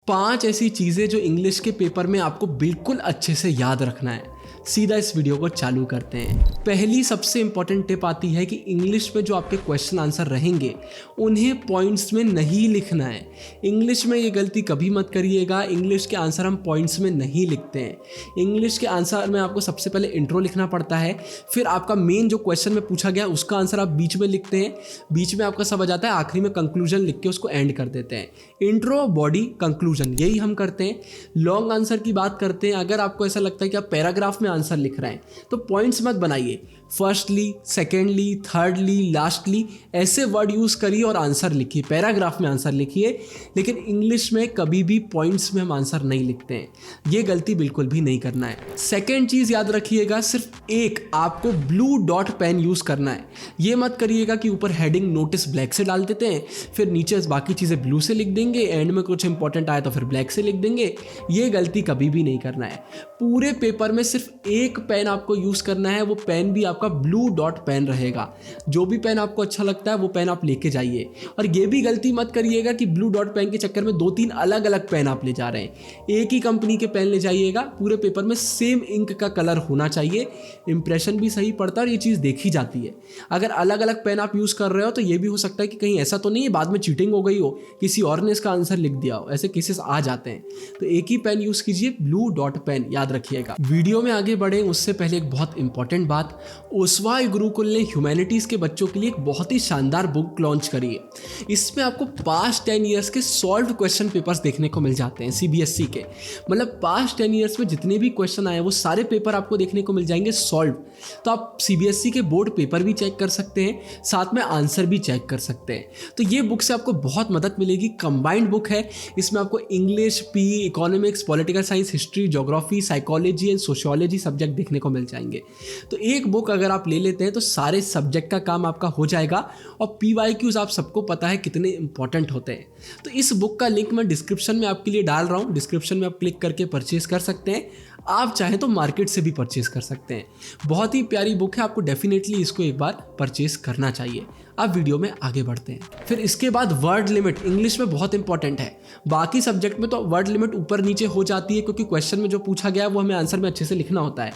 5 ऐसी चीज़ें जो इंग्लिश के पेपर में आपको बिल्कुल अच्छे से याद रखना है। सीधा इस वीडियो को चालू करते हैं। पहली सबसे इंपॉर्टेंट टिप आती है कि इंग्लिश में जो आपके क्वेश्चन आंसर रहेंगे उन्हें पॉइंट्स में नहीं लिखना है। इंग्लिश में ये गलती कभी मत करिएगा, इंग्लिश के आंसर हम पॉइंट्स में नहीं लिखते हैं। इंग्लिश के आंसर में आपको सबसे पहले इंट्रो लिखना पड़ता है, फिर आपका मेन जो क्वेश्चन में पूछा गया उसका आंसर आप बीच में लिखते हैं, बीच में आपका सब आ जाता है, आखिरी में कंक्लूजन लिख के उसको एंड कर देते हैं। इंट्रो, बॉडी, कंक्लूजन, यही हम करते हैं। लॉन्ग आंसर की बात करते हैं। अगर आपको ऐसा लगता है कि आप पैराग्राफ में आंसर लिख रहे हैं तो पॉइंट्स मत बनाइए, फर्स्टली, सेकेंडली, थर्डली, लास्टली ऐसे वर्ड यूज़ करिए और आंसर लिखिए, पैराग्राफ में आंसर लिखिए। लेकिन इंग्लिश में कभी भी पॉइंट्स में हम आंसर नहीं लिखते हैं, ये गलती बिल्कुल भी नहीं करना है। सेकेंड चीज़ याद रखिएगा, सिर्फ एक आपको ब्लू डॉट पेन यूज़ करना है। ये मत करिएगा कि ऊपर हेडिंग नोटिस ब्लैक से डाल देते हैं, फिर नीचे बाकी चीज़ें ब्लू से लिख देंगे, एंड में कुछ इंपॉर्टेंट आए तो फिर ब्लैक से लिख देंगे। ये गलती कभी भी नहीं करना है। पूरे पेपर में सिर्फ एक पेन आपको यूज़ करना है, वो पेन भी आपका ब्लू डॉट पेन रहेगा। जो भी पेन आपको अच्छा लगता है वो पेन आप लेके जाइए। और ये भी गलती मत करिएगा कि ब्लू डॉट पेन के चक्कर में 2-3 अलग अलग पेन आप ले जा रहे हैं। एक ही कंपनी के पेन ले जाइएगा। पूरे पेपर में सेम इंक का कलर होना चाहिए, इंप्रेशन भी सही पड़ता है और ये चीज़ देखी जाती है। अगर अलग अलग पेन आप यूज़ कर रहे हो तो ये भी हो सकता है कि कहीं ऐसा तो नहीं है बाद में चीटिंग हो गई हो, किसी और ने इसका आंसर लिख दिया हो, ऐसे केसेस आ जाते हैं। तो एक ही पेन यूज़ कीजिए, ब्लू डॉट पेन, याद रखिएगा। वीडियो में आगे बढ़े उससे पहले एक बहुत इंपॉर्टेंट बात, ओसवाई गुरुकुल ने ह्यूमैनिटीज़ के बच्चों के लिए एक बहुत ही शानदार बुक लॉन्च करी है। इसमें आपको पास्ट 10 ईयर्स के सॉल्व क्वेश्चन पेपर्स देखने को मिल जाते हैं, सीबीएसई के। मतलब पास्ट 10 ईयर्स में जितने भी क्वेश्चन आए वो सारे पेपर आपको देखने को मिल जाएंगे सॉल्व। तो आप सीबीएसई के बोर्ड पेपर भी चेक कर सकते हैं, साथ में आंसर भी चेक कर सकते हैं। तो ये बुक से आपको बहुत मदद मिलेगी। कंबाइंड बुक है, इसमें आपको English, PE, economics, political science, history, geography, psychology and sociology subject देखने को मिल जाएंगे। तो एक बुक अगर आप ले लेते हैं तो सारे सब्जेक्ट का काम आपका हो जाएगा। और पीवाईक्यूज आप सबको पता है कितने इंपॉर्टेंट होते हैं। तो इस बुक का लिंक मैं डिस्क्रिप्शन में आपके लिए डाल रहा हूँ, डिस्क्रिप्शन में आप क्लिक करके परचेज कर सकते हैं। आप चाहें तो मार्केट से भी परचेज कर सकते हैं। बहुत ही प्यारी बुक है, आपको डेफिनेटली इसको एक बार परचेज करना चाहिए। अब वीडियो में आगे बढ़ते हैं। फिर इसके बाद वर्ड लिमिट इंग्लिश में बहुत इंपॉर्टेंट है। बाकी सब्जेक्ट में तो वर्ड लिमिट ऊपर नीचे हो जाती है क्योंकि क्वेश्चन में जो पूछा गया है वो हमें आंसर में अच्छे से लिखना होता है।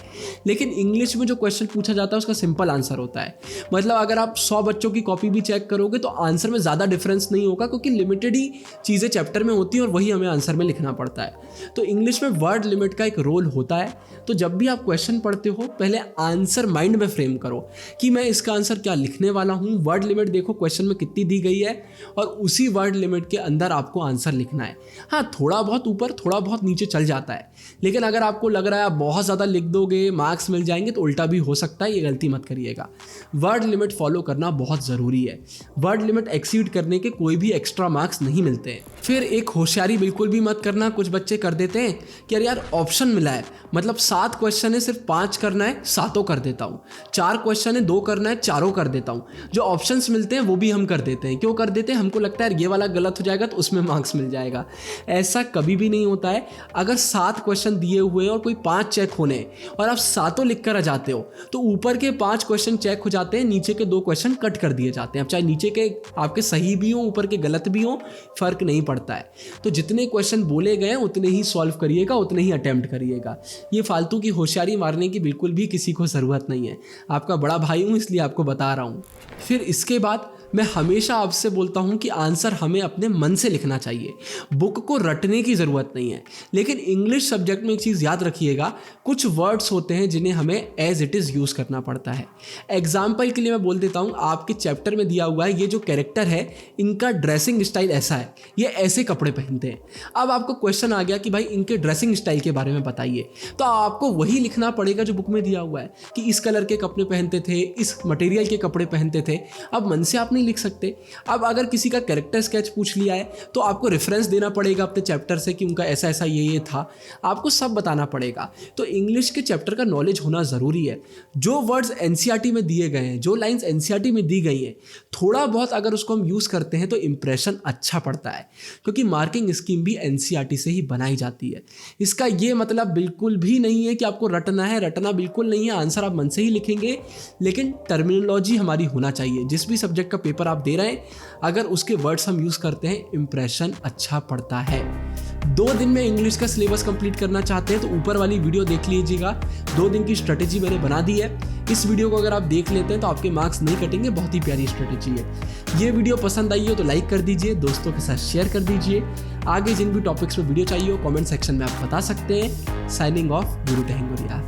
लेकिन इंग्लिश में जो क्वेश्चन पूछा जाता है उसका सिंपल आंसर होता है। मतलब अगर आप 100 बच्चों की कॉपी भी चेक करोगे तो आंसर में ज़्यादा डिफरेंस नहीं होगा क्योंकि लिमिटेड ही चीज़ें चैप्टर में होती हैं और वही हमें आंसर में लिखना पड़ता है। तो इंग्लिश में वर्ड लिमिट का एक रोल होता है। तो जब भी आप क्वेश्चन पढ़ते हो पहले आंसर माइंड में फ्रेम करो कि मैं इसका आंसर क्या लिखने वाला हूँ। वर्ड लिमिट देखो क्वेश्चन में कितनी दी गई है और उसी वर्ड लिमिट के अंदर आपको आंसर लिखना है। हाँ, थोड़ा बहुत ऊपर थोड़ा बहुत नीचे चल जाता है, लेकिन अगर आपको लग रहा है आप बहुत ज़्यादा लिख दोगे मार्क्स मिल जाएंगे तो उल्टा भी हो सकता है। ये गलती मत करिएगा। वर्ड लिमिट फॉलो करना बहुत ज़रूरी है। वर्ड लिमिट एक्सीड करने के कोई भी एक्स्ट्रा मार्क्स नहीं मिलते हैं। फिर एक होशियारी बिल्कुल भी मत करना। कुछ बच्चे कर देते हैं कि यार ऑप्शन मिला है, मतलब 7 क्वेश्चन है, सिर्फ 5 करना है, 7 कर देता हूँ। 4 क्वेश्चन है, 2 करना है, 4 कर देता हूँ। जो ऑप्शंस मिलते हैं वो भी हम कर देते हैं। क्यों कर देते हैं? हमको लगता है ये वाला गलत हो जाएगा तो उसमें मार्क्स मिल जाएगा। ऐसा कभी भी नहीं होता है। अगर 7 क्वेश्चन दिए हुए हैं और कोई 5 चेक होने हैं और आप 7 लिख कर आ जाते हो तो ऊपर के 5 क्वेश्चन चेक हो जाते हैं, नीचे के 2 क्वेश्चन कट कर दिए जाते हैं। अब चाहे नीचे के आपके सही भी हों, ऊपर के गलत भी हों, फर्क नहीं पड़ता है। तो जितने क्वेश्चन बोले गए उतने ही सॉल्व करिएगा, उतने ही अटेम्प्ट करिएगा। ये फालतू की होशियारी मारने की बिल्कुल भी किसी को ज़रूरत नहीं है। आपका बड़ा भाई हूँ इसलिए आपको बता रहा हूँ। फिर इसके बाद मैं हमेशा आपसे बोलता हूं कि आंसर हमें अपने मन से लिखना चाहिए, बुक को रटने की ज़रूरत नहीं है। लेकिन इंग्लिश सब्जेक्ट में एक चीज़ याद रखिएगा, कुछ वर्ड्स होते हैं जिन्हें हमें एज इट इज़ यूज़ करना पड़ता है। एग्जाम्पल के लिए मैं बोल देता हूं, आपके चैप्टर में दिया हुआ है ये जो कैरेक्टर है इनका ड्रेसिंग स्टाइल ऐसा है, ये ऐसे कपड़े पहनते हैं। अब आपको क्वेश्चन आ गया कि भाई इनके ड्रेसिंग स्टाइल के बारे में बताइए, तो आपको वही लिखना पड़ेगा जो बुक में दिया हुआ है कि इस कलर के कपड़े पहनते थे, इस मटेरियल के कपड़े पहनते थे। अब मन से आप नहीं लिख सकते। अब अगर किसी का कैरेक्टर स्केच पूछ लिया है तो आपको रेफरेंस देना पड़ेगा अपने चैप्टर से कि उनका ऐसा ऐसा ये था, आपको सब बताना पड़ेगा। तो इंग्लिश के चैप्टर का नॉलेज होना ज़रूरी है। जो वर्ड्स एनसीईआरटी में दिए गए हैं, जो लाइंस एनसीईआरटी में दी गई हैं, थोड़ा बहुत अगर उसको हम यूज़ करते हैं तो इंप्रेशन अच्छा पड़ता है, क्योंकि मार्किंग स्कीम भी एनसीईआरटी से ही बनाई जाती है। इसका ये मतलब बिल्कुल भी नहीं है कि आपको रटना है, रटना बिल्कुल नहीं है। आंसर आप मन से ही लिखेंगे, लेकिन टर्मिनोलॉजी हमारी होना चाहिए। जिस भी सब्जेक्ट का पेपर आप दे रहे हैं, अगर उसके वर्ड्स हम यूज़ करते हैं, इंप्रेशन अच्छा पड़ता है। 2 दिन में इंग्लिश का सिलेबस कंप्लीट करना चाहते हैं तो ऊपर वाली वीडियो देख लीजिएगा। 2 दिन की स्ट्रेटेजी मैंने बना दी है। इस वीडियो को अगर आप देख लेते हैं तो आपके मार्क्स नहीं कटेंगे, बहुत ही प्यारी स्ट्रेटेजी है। ये वीडियो पसंद आई हो तो लाइक कर दीजिए, दोस्तों के साथ शेयर कर दीजिए। आगे जिन भी टॉपिक्स पे वीडियो चाहिए हो कमेंट सेक्शन में आप बता सकते हैं। साइनिंग ऑफ, गुरु टेहंगुरिया।